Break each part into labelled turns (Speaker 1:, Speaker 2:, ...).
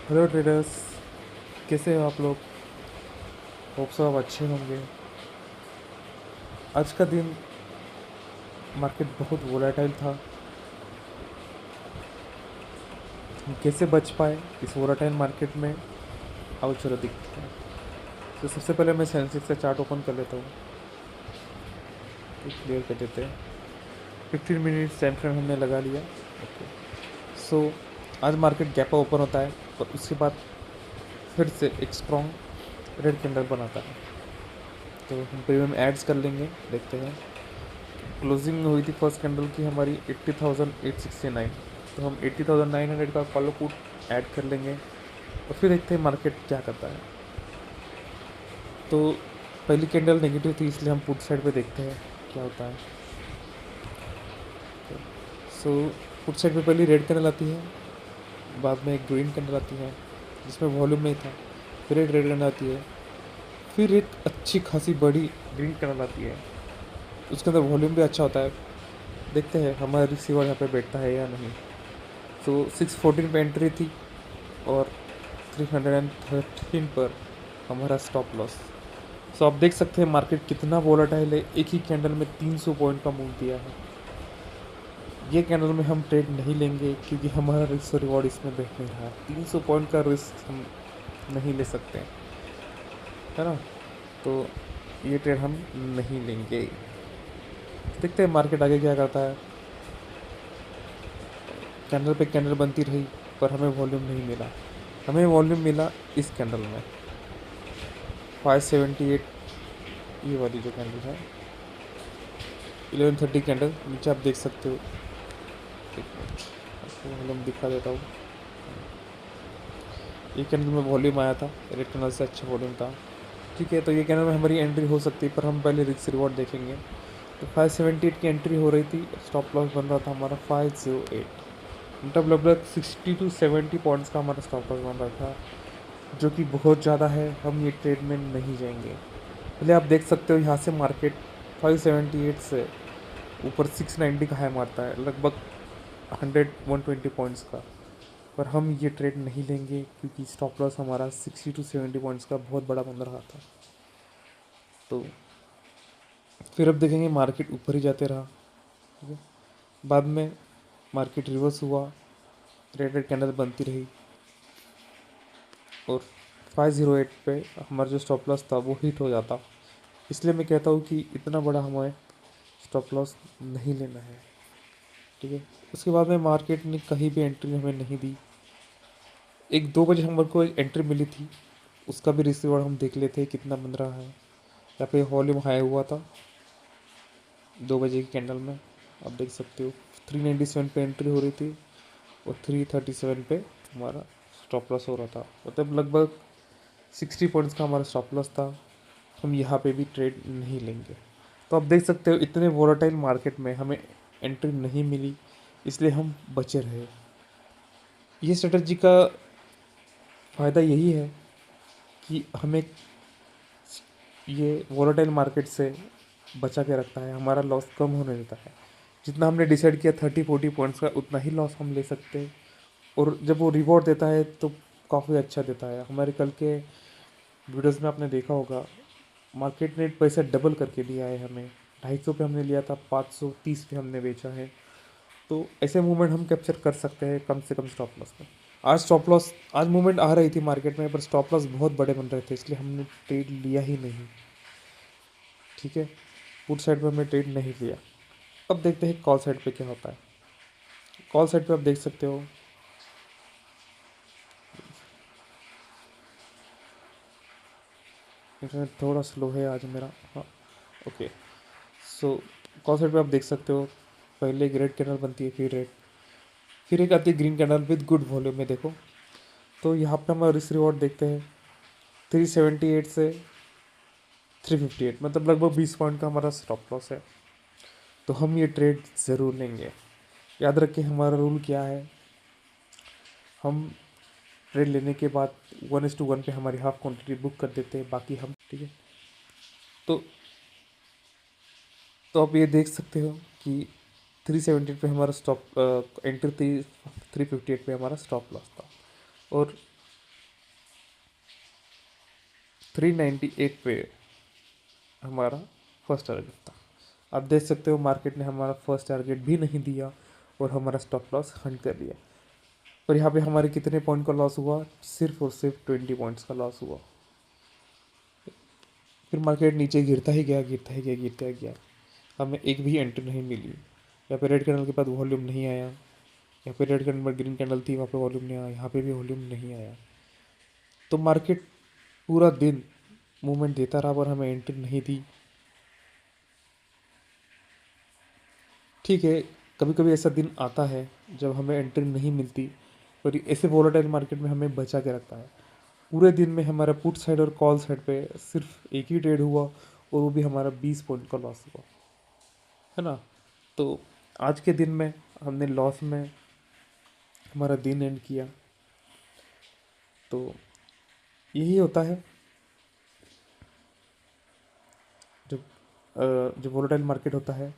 Speaker 1: Hello traders, कैसे हो आप लोग? होप सब अच्छे होंगे। आज का दिन मार्केट बहुत वोलेटाइल था। हम कैसे बच पाए इस वोलेटाइल मार्केट में? आओ चलो दिखते हैं। तो सबसे पहले मैं सेंसेक्स का चार्ट ओपन कर लेता हूँ, तो क्लियर कर देते हैं। 15 मिनट्स टाइम फ्रेम हमने लगा लिया। ओके, सो आज मार्केट गैप ओपन होता है और उसके बाद फिर से एक स्ट्रॉन्ग रेड कैंडल बनाता है। तो हम प्रीमियम एड्स कर लेंगे, देखते हैं। क्लोजिंग हुई थी फर्स्ट कैंडल की हमारी 80,869, तो हम 80,900 का कॉल पुट ऐड कर लेंगे और फिर देखते हैं मार्केट क्या करता है। तो पहली कैंडल नेगेटिव थी, इसलिए हम पुट साइड पे देखते हैं क्या होता है। सो पुट साइड पे पहली रेड कैंडल आती है, बाद में एक ग्रीन कैंडल आती है जिसमें वॉल्यूम नहीं था, फिर एक रेड कैंडल आती है, फिर एक अच्छी खासी बड़ी ग्रीन कैंडल आती है। उसके अंदर वॉल्यूम भी अच्छा होता है। देखते हैं हमारा रिसीवर यहाँ पे बैठता है या नहीं। तो 614 पे एंट्री थी और 313 पर हमारा स्टॉप लॉस। सो आप देख सकते हैं मार्केट कितना वोलेटाइल है। एक ही कैंडल में 300 पॉइंट का मूव दिया है। ये कैंडल में हम ट्रेड नहीं लेंगे क्योंकि हमारा रिस्क रिवॉर्ड इसमें बैठ नहीं रहा। 300 पॉइंट का रिस्क हम नहीं ले सकते, है ना? तो ये ट्रेड हम नहीं लेंगे। देखते हैं मार्केट आगे क्या करता है। कैंडल पे कैंडल बनती रही पर हमें वॉल्यूम नहीं मिला। हमें वॉल्यूम मिला इस कैंडल में 578, ये वाली जो कैंडल है 1130 कैंडल नीचे आप देख सकते हो। एक मिनट, आपको वॉल्यूम दिखा देता हूँ। ये कैंडल में वॉल्यूम आया था, रेड कैंडल से अच्छा वॉल्यूम था। ठीक है, तो ये कैंडल में हमारी एंट्री हो सकती है, पर हम पहले रिस्क रिवॉर्ड देखेंगे। तो 578 की एंट्री हो रही थी, स्टॉप लॉस बन रहा था हमारा 508। मतलब लगभग 60 to 70 पॉइंट्स का हमारा स्टॉप लॉस बन रहा था, जो कि बहुत ज़्यादा है। हम ये ट्रेड में नहीं जाएंगे। पहले आप देख सकते हो यहाँ से मार्केट 578 से ऊपर 690 का हाई मारता है, लगभग 100-120 पॉइंट्स का। पर हम ये ट्रेड नहीं लेंगे क्योंकि स्टॉप लॉस हमारा 60 to 70 पॉइंट्स का बहुत बड़ा बन रहा था। तो फिर अब देखेंगे मार्केट ऊपर ही जाते रहा। ठीक है, बाद में मार्केट रिवर्स हुआ, रेड रेड कैंडल बनती रही और 508 पे हमारा जो स्टॉप लॉस था वो हिट हो जाता। इसलिए मैं कहता हूँ कि इतना बड़ा हमें स्टॉप लॉस नहीं लेना है। ठीक है, उसके बाद में मार्केट ने कहीं भी एंट्री हमें नहीं दी। 1-2 बजे हमारे को एक एंट्री मिली थी, उसका भी रिसीवर हम देख लेते हैं कितना बन रहा है। यहाँ पे वॉल्यूम हाई हुआ था 2 बजे की कैंडल में, आप देख सकते हो। 397 पे एंट्री हो रही थी और 337 पे हमारा स्टॉप लॉस हो रहा था। मतलब लगभग 60 पॉइंट्स का हमारा स्टॉप लॉस था। हम यहाँ पे भी ट्रेड नहीं लेंगे। तो आप देख सकते हो इतने वोलेटाइल मार्केट में हमें एंट्री नहीं मिली, इसलिए हम बचे रहे। ये स्ट्रेटजी का फ़ायदा यही है कि हमें ये वोलेटाइल मार्केट से बचा के रखता है, हमारा लॉस कम होने देता है। जितना हमने डिसाइड किया 30-40 पॉइंट्स का, उतना ही लॉस हम ले सकते हैं। और जब वो रिवॉर्ड देता है तो काफ़ी अच्छा देता है। हमारे कल के वीडियोस में आपने देखा होगा, मार्केट ने पैसा डबल करके दिया है हमें। 250 पे हमने लिया था, 530 पे हमने बेचा है। तो ऐसे मूवमेंट हम कैप्चर कर सकते हैं कम से कम स्टॉप लॉस में। आज मूवमेंट आ रही थी मार्केट में, पर स्टॉप लॉस बहुत बड़े बन रहे थे, इसलिए हमने ट्रेड लिया ही नहीं। ठीक है, पुट साइड पे हमने ट्रेड नहीं लिया। अब देखते हैं कॉल साइड पे क्या होता है। कॉल साइड पे आप देख सकते हो इंटरनेट थोड़ा स्लो है आज मेरा। हाँ, ओके। सो कॉल साइड पे आप देख सकते हो, पहले एक रेड कैंडल बनती है, फिर रेड, फिर एक आती है green candle with good volume में, देखो। तो यहाँ पे हम रिस्क रिवॉर्ड देखते हैं 378 से 358, मतलब लगभग 20 पॉइंट का हमारा स्टॉप लॉस है। तो हम ये ट्रेड ज़रूर लेंगे। याद रखें हमारा रूल क्या है। हम ट्रेड लेने के बाद 1:1 पे हमारी हाफ क्वांटिटी बुक कर देते हैं, बाकी हम, ठीक है। तो तो आप ये देख सकते हो कि 378 पे हमारा स्टॉप एंट्री थी, 358 पे हमारा स्टॉप लॉस था। और 398 पे हमारा फर्स्ट टारगेट था। आप देख सकते हो मार्केट ने हमारा फर्स्ट टारगेट भी नहीं दिया और हमारा स्टॉप लॉस हंट कर दिया। और यहाँ पे हमारे कितने पॉइंट का लॉस हुआ? सिर्फ और सिर्फ 20 पॉइंट्स का लॉस हुआ। फिर मार्केट नीचे गिरता ही गया, गिरता ही गया, गिरता ही गया। हमें एक भी एंट्री नहीं मिली। यहाँ पे रेड कैंडल के बाद वॉल्यूम नहीं आया, यहाँ पे रेड कैंडल पर ग्रीन कैंडल थी, वहाँ पे वॉल्यूम नहीं आया, यहाँ पे भी वॉल्यूम नहीं आया। तो मार्केट पूरा दिन मूवमेंट देता रहा और हमें एंट्री नहीं दी। ठीक है, कभी कभी ऐसा दिन आता है जब हमें एंट्री नहीं मिलती, और ऐसे वोलेटाइल मार्केट में हमें बचा के रखता है। पूरे दिन में हमारा पुट साइड और कॉल साइड पे सिर्फ एक ही ट्रेड हुआ, और वो भी हमारा 20 पॉइंट का लॉस हुआ, है ना। तो आज के दिन में हमने लॉस में हमारा दिन एंड किया। तो यही होता है जब जो वोलेटाइल मार्केट होता है।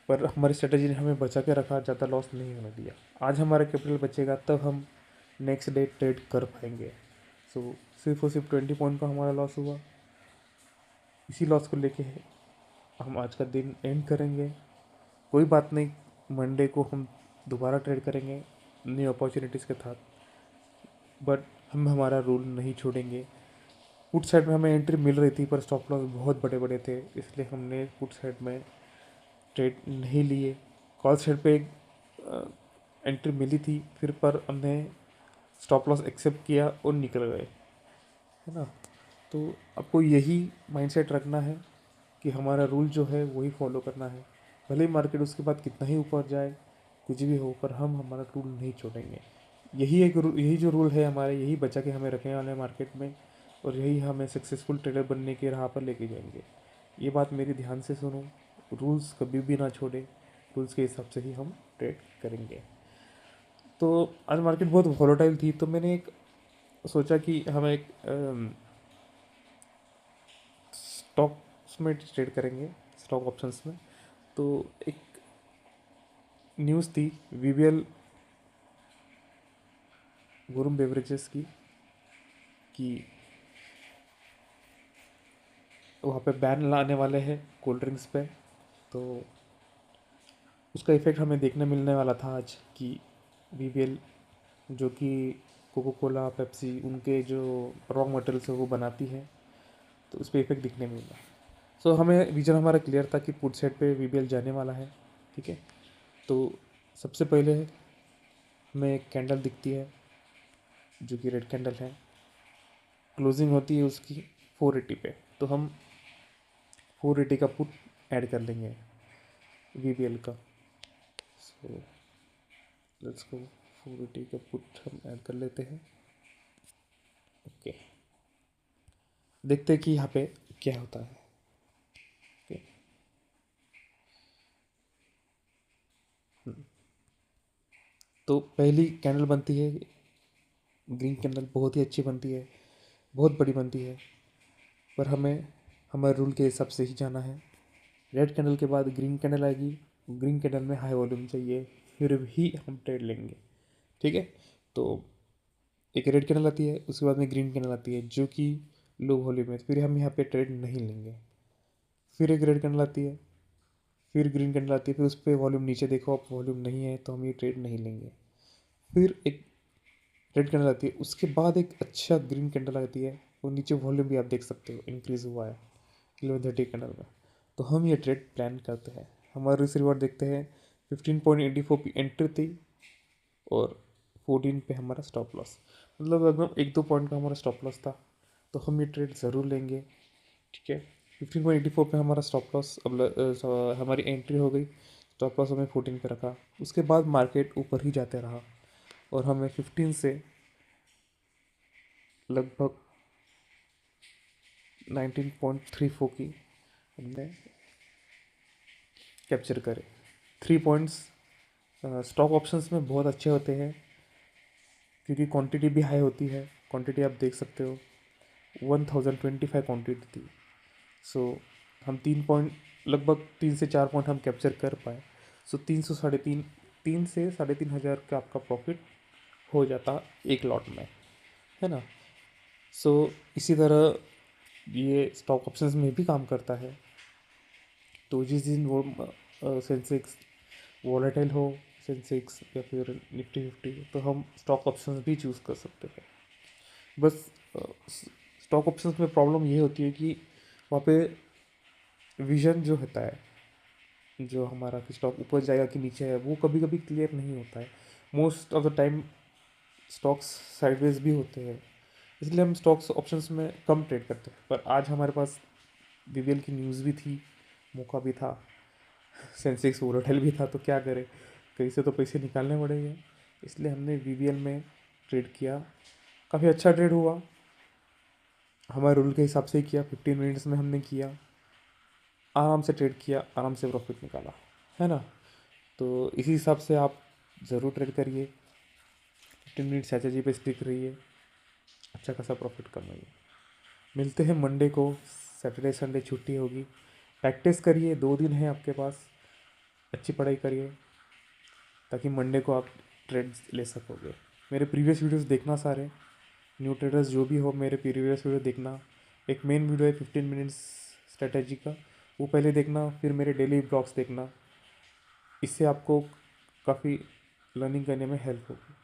Speaker 1: पर हमारी स्ट्रेटजी ने हमें बचा के रखा, ज़्यादा लॉस नहीं होने दिया। आज हमारा कैपिटल बचेगा तब हम नेक्स्ट डे ट्रेड कर पाएंगे। सो सिर्फ और सिर्फ 20 पॉइंट का हमारा लॉस हुआ। इसी लॉस को लेके हम आज का दिन एंड करेंगे। कोई बात नहीं, मंडे को हम दोबारा ट्रेड करेंगे न्यू अपॉर्चुनिटीज़ के साथ। बट हम हमारा रूल नहीं छोड़ेंगे। पुट साइड में हमें एंट्री मिल रही थी पर स्टॉप लॉस बहुत बड़े बड़े थे, इसलिए हमने पुट साइड में ट्रेड नहीं लिए। कॉल साइड पे एंट्री मिली थी फिर, पर हमने स्टॉप लॉस एक्सेप्ट किया और निकल गए, है ना। तो आपको यही माइंडसेट रखना है कि हमारा रूल जो है वही फॉलो करना है। भले ही मार्केट उसके बाद कितना ही ऊपर जाए, कुछ भी हो, पर हम हमारा रूल नहीं छोड़ेंगे। यही जो रूल है हमारे, यही बचा के हमें रखने वाले हैं मार्केट में, और यही हमें सक्सेसफुल ट्रेडर बनने के राह पर लेके जाएंगे। ये बात मेरी ध्यान से सुनो, रूल्स कभी भी ना छोड़े, रूल्स के हिसाब से ही हम ट्रेड करेंगे। तो आज मार्केट बहुत वॉलेटाइल थी, तो मैंने एक सोचा कि हम एक स्टॉक्स में ट्रेड करेंगे, स्टॉक ऑप्शंस में। तो एक न्यूज़ थी वीबीएल वरुण बेवरेजेस की, कि वहाँ पे बैन लाने वाले हैं कोल्ड ड्रिंक्स पे। तो उसका इफ़ेक्ट हमें देखने मिलने वाला था आज, कि वीबीएल जो कि कोको कोला, पेप्सी, उनके जो रॉ मटेरियल्स है वो बनाती है, तो उस पर इफेक्ट दिखने मिला। सो हमें विजन हमारा क्लियर था कि पुट साइड पे वीबीएल जाने वाला है, ठीक है। तो सबसे पहले हमें एक कैंडल दिखती है जो कि रेड कैंडल है, क्लोजिंग होती है उसकी 480 पे, तो हम 480 का पुट ऐड कर लेंगे वीबीएल का। सो लेट्स गो, 480 का पुट हम ऐड कर लेते हैं। ओके, देखते हैं कि यहाँ पे क्या होता है। ओके, तो पहली कैंडल बनती है ग्रीन कैंडल, बहुत ही अच्छी बनती है, बहुत बड़ी बनती है, पर हमें हमारे रूल के हिसाब से ही जाना है। रेड कैंडल के बाद ग्रीन कैंडल आएगी, ग्रीन कैंडल में हाई वॉल्यूम चाहिए, फिर भी हम ट्रेड लेंगे, ठीक है। तो एक रेड कैंडल आती है, उसके बाद में ग्रीन कैंडल आती है जो कि लो वॉल्यूम है, फिर हम यहाँ पे ट्रेड नहीं लेंगे। फिर एक रेड कैंडल आती है, फिर ग्रीन कैंडल आती है, फिर उस पर वॉल्यूम नीचे देखो, आप वॉल्यूम नहीं है तो हम ये ट्रेड नहीं लेंगे। फिर एक रेड कैंडल आती है, उसके बाद एक अच्छा ग्रीन कैंडल आती है, और नीचे वॉल्यूम भी आप देख सकते हो इंक्रीज हुआ है 1130 कैंडल में। तो हम ये ट्रेड प्लान करते हैं। हमारा रिस्क रिवॉर्ड देखते हैं, 15.84 की एंट्री थी और 14 पे हमारा स्टॉप लॉस, मतलब लगभग 1-2 पॉइंट का हमारा स्टॉप लॉस था। तो हम ये ट्रेड ज़रूर लेंगे, ठीक है। 15.84 पे हमारा स्टॉप लॉस, अब हमारी एंट्री हो गई, स्टॉप लॉस हमें 14 पे रखा। उसके बाद मार्केट ऊपर ही जाते रहा, और हमें 15 से लगभग 19.34 की हमने कैप्चर करे। 3 पॉइंट्स स्टॉक ऑप्शंस में बहुत अच्छे होते हैं, क्योंकि क्वांटिटी भी हाई होती है। क्वांटिटी आप देख सकते हो 1025 क्वांटिटी थी। सो हम 3 पॉइंट, लगभग 3 से 4 पॉइंट हम कैप्चर कर पाए। सो 3 से 3.5 का आपका प्रॉफिट हो जाता एक लॉट में, है ना। सो इसी तरह ये स्टॉक ऑप्शंस में भी काम करता है। तो जिस दिन वो सेंसेक्स वॉलेटाइल हो, सेंसेक्स या फिर निफ्टी फिफ्टी, तो हम स्टॉक ऑप्शंस भी चूज़ कर सकते हैं। बस स्टॉक ऑप्शंस में प्रॉब्लम ये होती है कि वहाँ पे विजन जो होता है, जो हमारा कि स्टॉक ऊपर जाएगा कि नीचे है, वो कभी कभी क्लियर नहीं होता है। Most of the time stocks sideways भी होते हैं, इसलिए हम स्टॉक्स ऑप्शंस में कम ट्रेड करते हैं। पर आज हमारे पास बीबीएल की न्यूज़ भी थी, मौका भी था, सेंसेक्स वोलेटाइल भी था, तो क्या करें, कहीं से तो पैसे निकालने पड़ेंगे। इसलिए हमने बीबीएल में ट्रेड किया, काफ़ी अच्छा ट्रेड हुआ, हमारे रूल के हिसाब से ही किया, 15 मिनट्स में हमने किया, आराम से ट्रेड किया, आराम से प्रॉफिट निकाला, है ना। तो इसी हिसाब से आप ज़रूर ट्रेड करिए, 15 मिनट स्ट्रैटेजी पे स्टिक रहिए, अच्छा खासा प्रॉफिट कमाइए। मिलते हैं मंडे को, सैटरडे संडे छुट्टी होगी, प्रैक्टिस करिए, 2 दिन है आपके पास, अच्छी पढ़ाई करिए ताकि मंडे को आप ट्रेड ले सकोगे। मेरे प्रीवियस वीडियोस देखना सारे, न्यू ट्रेडर्स जो भी हो मेरे प्रीवियस वीडियो देखना। एक मेन वीडियो है 15 मिनट्स स्ट्रेटेजी का, वो पहले देखना, फिर मेरे डेली ब्लॉग्स देखना, इससे आपको काफ़ी लर्निंग करने में हेल्प होगी।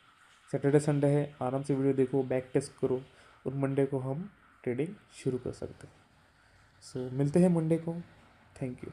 Speaker 1: सैटरडे संडे है, आराम से वीडियो देखो, बैक टेस्ट करो, और मंडे को हम ट्रेडिंग शुरू कर सकते हैं। सो मिलते हैं मंडे को, थैंक यू।